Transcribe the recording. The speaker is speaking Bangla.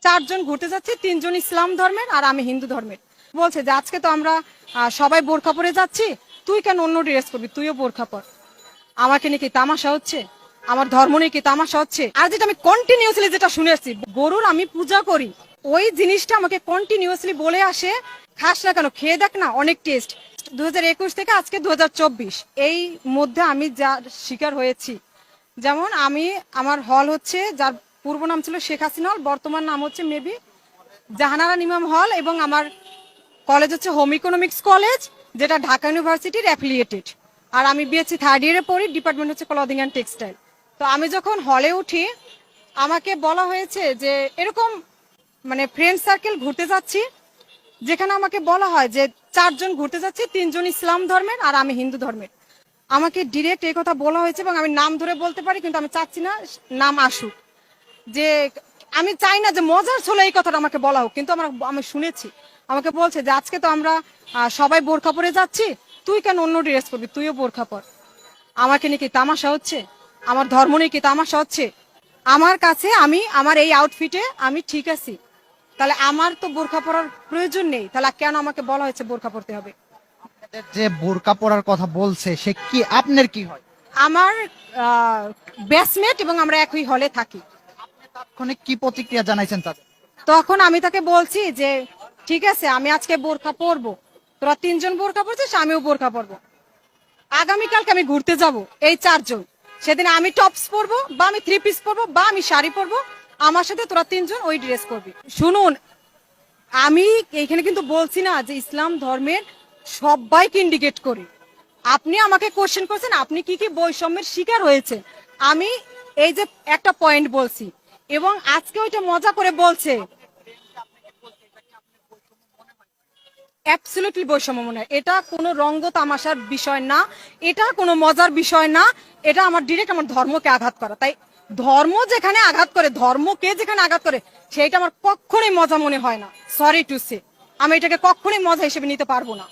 চারজন ঘুরতে যাচ্ছি, তিনজন ইসলাম ধর্মের আর আমি হিন্দু ধর্মের। বলছে যে আজকে তো আমরা সবাই বোরখা পরে যাচ্ছি, তুই কেন অন্য ড্রেস করবি, তুইও বোরখা পর। আমাকে নিয়ে কি তামাশা হচ্ছে? আমার ধর্ম নিয়ে কি তামাশা হচ্ছে? আর যেটা আমি কন্টিনিউসলি যেটা শুনে আসছি, গরুর আমি পূজা করি, ওই জিনিসটা আমাকে কন্টিনিউসলি বলে আসে, খাস না কেন, খেয়ে দেখ না, অনেক টেস্ট। 2021 থেকে আজকে 2024, এই মধ্যে আমি যা শিকার হয়েছি, যেমন আমার হল হচ্ছে, যার পূর্ব নাম ছিল শেখ হাসিনা হল, বর্তমান নাম হচ্ছে মেবি জাহানারা ইমাম হল, এবং আমার কলেজ হচ্ছে হোম ইকোনমিক্স কলেজ, যেটা ঢাকা ইউনিভার্সিটির অ্যাফিলিয়েটেড। আর আমি বিএসসি থার্ড ইয়ারে পড়ি, ডিপার্টমেন্ট হচ্ছে ক্লদিং অ্যান্ড টেক্সটাইল। তো আমি যখন হলে উঠি, আমাকে বলা হয়েছে যে এরকম মানে ফ্রেন্ড সার্কেল ঘুরতে যাচ্ছি, যেখানে আমাকে বলা হয় যে চারজন ঘুরতে যাচ্ছি, তিনজন ইসলাম ধর্মের আর আমি হিন্দু ধর্মের। আমাকে ডিরেক্ট এই কথা বলা হয়েছে, এবং আমি নাম ধরে বলতে পারি, কিন্তু আমি চাচ্ছি না নাম আসুক। যে আমি চাই না যে মজার ছলে এই কথাটা আমাকে বলা হোক, কিন্তু আমি শুনেছি। আমাকে বলছে যে আজকে তো আমরা সবাই বোরখা পরে যাচ্ছি, তুই কেন অন্য ড্রেস করবি, তুইও বোরখা পর। আমাকে নিয়ে কি তামাশা হচ্ছে? আমার ধর্ম নিয়ে কি তামাশা হচ্ছে? আমার কাছে আমার এই আউটফিটে আমি ঠিক আছি, তাহলে আমার তো বোরখা পরার প্রয়োজন নেই, তাহলে কেন আমাকে বলা হয়েছে বোরখা পরতে হবে? আপনাদের যে বোরকা পরার কথা বলছে সে কি আপনার কি হয়? আমার ব্যাচমেট, এবং আমরা একই হলে থাকি। তাৎক্ষণিক কি প্রতিক্রিয়া জানাইছেন তাদের? তখন আমি তাকে বলছি যে ঠিক আছে, আমি আজকে বোরখা পরবো, তোরা তিনজন বোরখা পরছিস, আমিও বোরখা পরবো। আগামীকালকে আমি ঘুরতে যাব, এই চারজন, সেদিন আমি টপস পরবো, বা আমি থ্রি পিস পরবো, বা আমি শাড়ি পরবো, আমার সাথে তোরা তিনজন ওই ড্রেস করবি। শুনুন, আমি এইখানে কিন্তু বলছি না যে ইসলাম ধর্মের সবাইকে ইন্ডিকেট করি। আপনি আমাকে কোশ্চেন করছেন আপনি কি কি বৈষম্যের শিকার হয়েছে, আমি এই যে একটা পয়েন্ট বলছি, এবং আজকে ওইটা মজা করে বলছে। অ্যাবসলিউটলি বৈষম্য মনে হয়, এটা কোনো রঙ্গ তামাশার বিষয় না, এটা কোনো মজার বিষয় না, এটা আমার ডিরেক্ট আমার ধর্মকে আঘাত করা। তাই ধর্ম যেখানে আঘাত করে, ধর্মকে যেখানে আঘাত করে, সেটা আমার কখনোই মজা মনে হয় না। সরি টু সে, আমি এটাকে কখনোই মজা হিসেবে নিতে পারবো না।